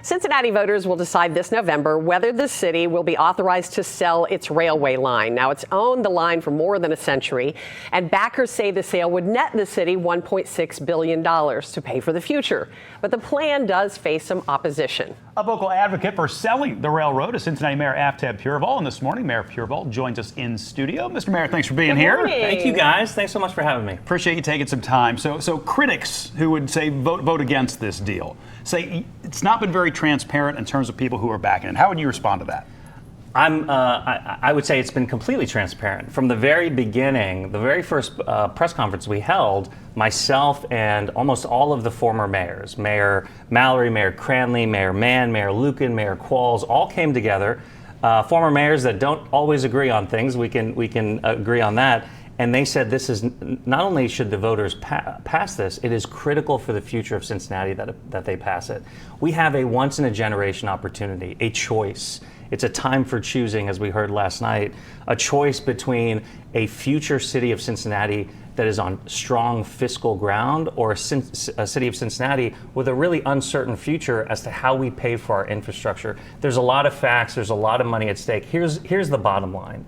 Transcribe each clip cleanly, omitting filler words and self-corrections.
Cincinnati voters will decide this November whether the city will be authorized to sell its railway line. Now, it's owned the line for more than a century, and backers say the sale would net the city $1.6 billion to pay for the future. But the plan does face some opposition. A vocal advocate for selling the railroad is Cincinnati Mayor Pureval. And this morning, Mayor Pureval joins us in studio. Mr. Mayor, thanks for being here. Thank you, guys. Thanks so much for having me. Appreciate you taking some time. So critics who would say vote against this deal say it's not been very transparent in terms of people who are backing it. How would you respond to that? I would say it's been completely transparent. From the very beginning, the very first press conference we held, myself and almost all of the former mayors, Mayor Mallory, Mayor Cranley, Mayor Mann, Mayor Lucan, Mayor Qualls, all came together. Former mayors that don't always agree on things, we can agree on that. And they said this is not only should the voters pass this, it is critical for the future of Cincinnati that they pass it. We have a once in a generation opportunity, a choice. It's a time for choosing, as we heard last night, a choice between a future city of Cincinnati that is on strong fiscal ground or a city of Cincinnati with a really uncertain future as to how we pay for our infrastructure. There's a lot of facts, there's a lot of money at stake. Here's the bottom line.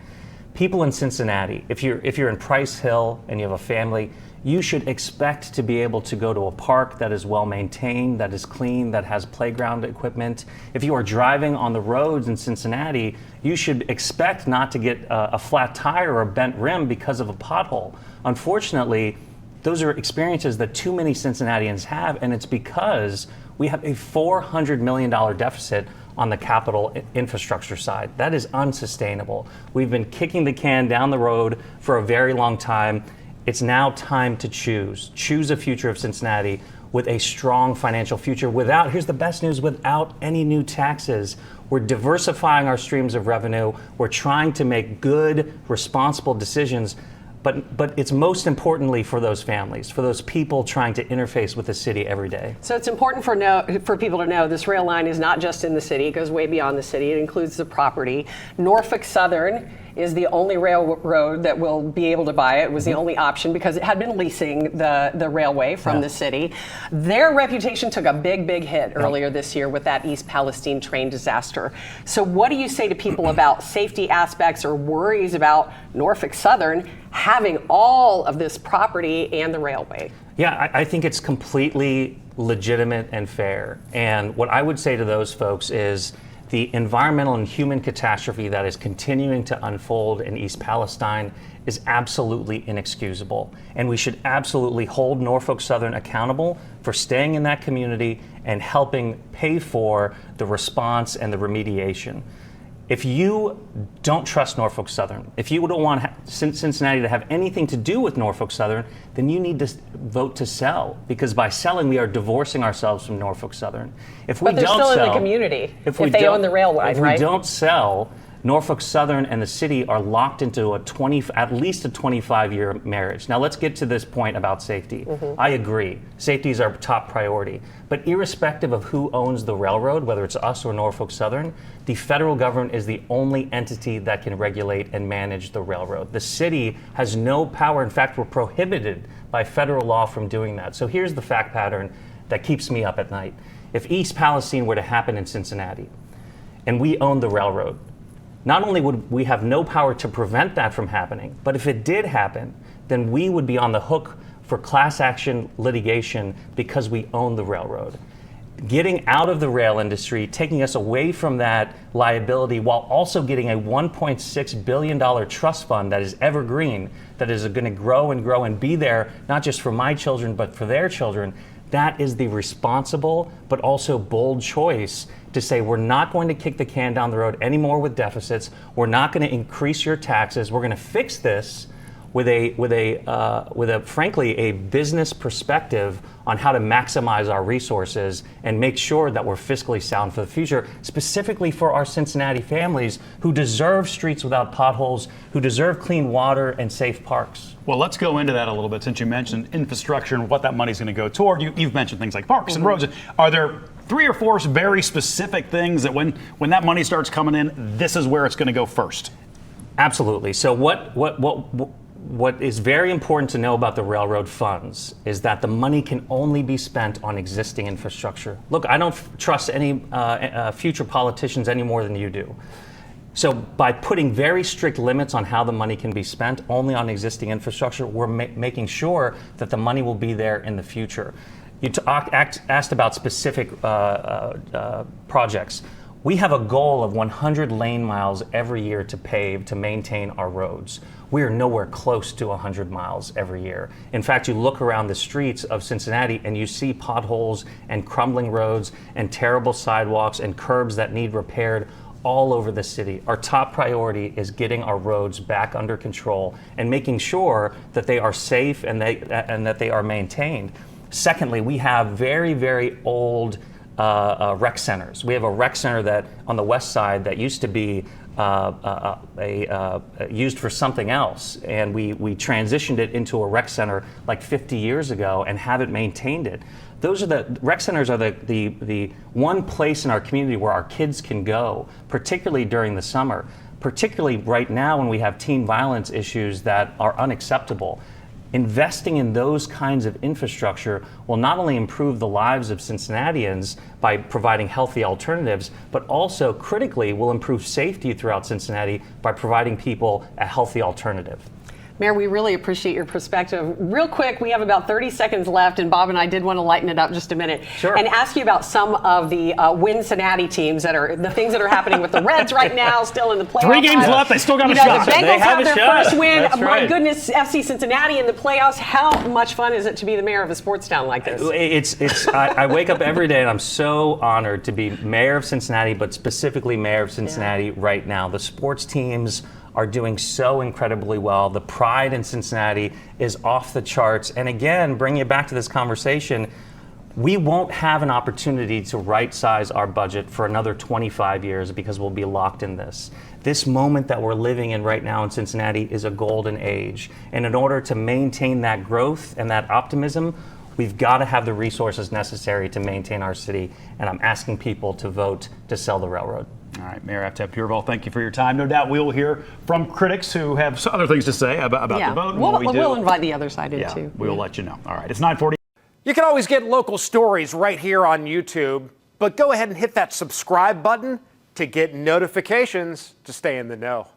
People in Cincinnati, if you're in Price Hill and you have a family, you should expect to be able to go to a park that is well maintained, that is clean, that has playground equipment. If you are driving on the roads in Cincinnati, you should expect not to get a flat tire or a bent rim because of a pothole. Unfortunately, those are experiences that too many Cincinnatians have, and it's because we have a $400 million deficit on the capital infrastructure side. That is unsustainable. We've been kicking the can down the road for a very long time. It's now time to choose a future of Cincinnati with a strong financial future without, here's the best news, without any new taxes. We're diversifying our streams of revenue. We're trying to make good, responsible decisions. But it's most importantly for those families, for those people trying to interface with the city every day. So it's important for people to know this rail line is not just in the city, it goes way beyond the city. It includes the property. Norfolk Southern is the only railroad that will be able to buy it. It was the only option because it had been leasing the railway from the city. Their reputation took a big hit earlier this year with that East Palestine train disaster. So what do you say to people about safety aspects or worries about Norfolk Southern having all of this property and the railway? Yeah, I think it's completely legitimate and fair. And what I would say to those folks is the environmental and human catastrophe that is continuing to unfold in East Palestine is absolutely inexcusable. And we should absolutely hold Norfolk Southern accountable for staying in that community and helping pay for the response and the remediation. If you don't trust Norfolk Southern, if you don't want Cincinnati to have anything to do with Norfolk Southern, then you need to vote to sell, because by selling we are divorcing ourselves from Norfolk Southern. If we but they're don't still sell, in the community if they own the rail line, if right? If we don't sell, Norfolk Southern and the city are locked into at least a 25-year marriage. Now let's get to this point about safety. I agree, safety is our top priority. But irrespective of who owns the railroad, whether it's us or Norfolk Southern, the federal government is the only entity that can regulate and manage the railroad. The city has no power. In fact, we're prohibited by federal law from doing that. So here's the fact pattern that keeps me up at night. If East Palestine were to happen in Cincinnati and we owned the railroad, not only would we have no power to prevent that from happening, but if it did happen, then we would be on the hook for class action litigation because we own the railroad. Getting out of the rail industry, taking us away from that liability while also getting a $1.6 billion trust fund that is evergreen, that is going to grow and grow and be there, not just for my children, but for their children. That is the responsible but also bold choice to say we're not going to kick the can down the road anymore with deficits. We're not going to increase your taxes. We're going to fix this with a frankly a business perspective on how to maximize our resources and make sure that we're fiscally sound for the future, specifically for our Cincinnati families who deserve streets without potholes, who deserve clean water and safe parks. Well, let's go into that a little bit since you mentioned infrastructure and what that money's going to go toward. You've mentioned things like parks and roads. Are there 3 or 4 very specific things that when that money starts coming in, this is where it's going to go first? Absolutely. So what what is very important to know about the railroad funds is that the money can only be spent on existing infrastructure. Look, I don't trust any future politicians any more than you do. So by putting very strict limits on how the money can be spent only on existing infrastructure, we're making sure that the money will be there in the future. You asked about specific projects. We have a goal of 100 lane miles every year to pave to maintain our roads. We are nowhere close to 100 miles every year. In fact, you look around the streets of Cincinnati and you see potholes and crumbling roads and terrible sidewalks and curbs that need repaired all over the city. Our top priority is getting our roads back under control and making sure that they are safe and that they are maintained. Secondly, we have very, very old rec centers. We have a rec center that on the west side that used to be used for something else, and we transitioned it into a rec center like 50 years ago and haven't maintained it. Those are the rec centers are the one place in our community where our kids can go, particularly during the summer, particularly right now when we have teen violence issues that are unacceptable. Investing in those kinds of infrastructure will not only improve the lives of Cincinnatians by providing healthy alternatives, but also critically will improve safety throughout Cincinnati by providing people a healthy alternative. Mayor, we really appreciate your perspective. Real quick, we have about 30 seconds left, and Bob and I did want to lighten it up just a minute Sure. and ask you about some of the Cincinnati teams that are the things that are happening with the Reds right now, still in the playoffs. 3 games left, they still got a shot. The Bengals They have have a their shot. first win. That's My right. goodness, FC Cincinnati in the playoffs. How much fun is it to be the mayor of a sports town like this? I wake up every day and I'm so honored to be mayor of Cincinnati, but specifically mayor of Cincinnati right now. The sports teams are doing so incredibly well. The pride in Cincinnati is off the charts. And again, bringing it back to this conversation, we won't have an opportunity to right-size our budget for another 25 years because we'll be locked in this. This moment that we're living in right now in Cincinnati is a golden age. And in order to maintain that growth and that optimism, we've got to have the resources necessary to maintain our city. And I'm asking people to vote to sell the railroad. All right, Mayor Aftep Pureval, thank you for your time. No doubt we'll hear from critics who have other things to say about the vote and what we do. We'll invite the other side in too. We'll let you know. All right, it's 9:40. You can always get local stories right here on YouTube, but go ahead and hit that subscribe button to get notifications to stay in the know.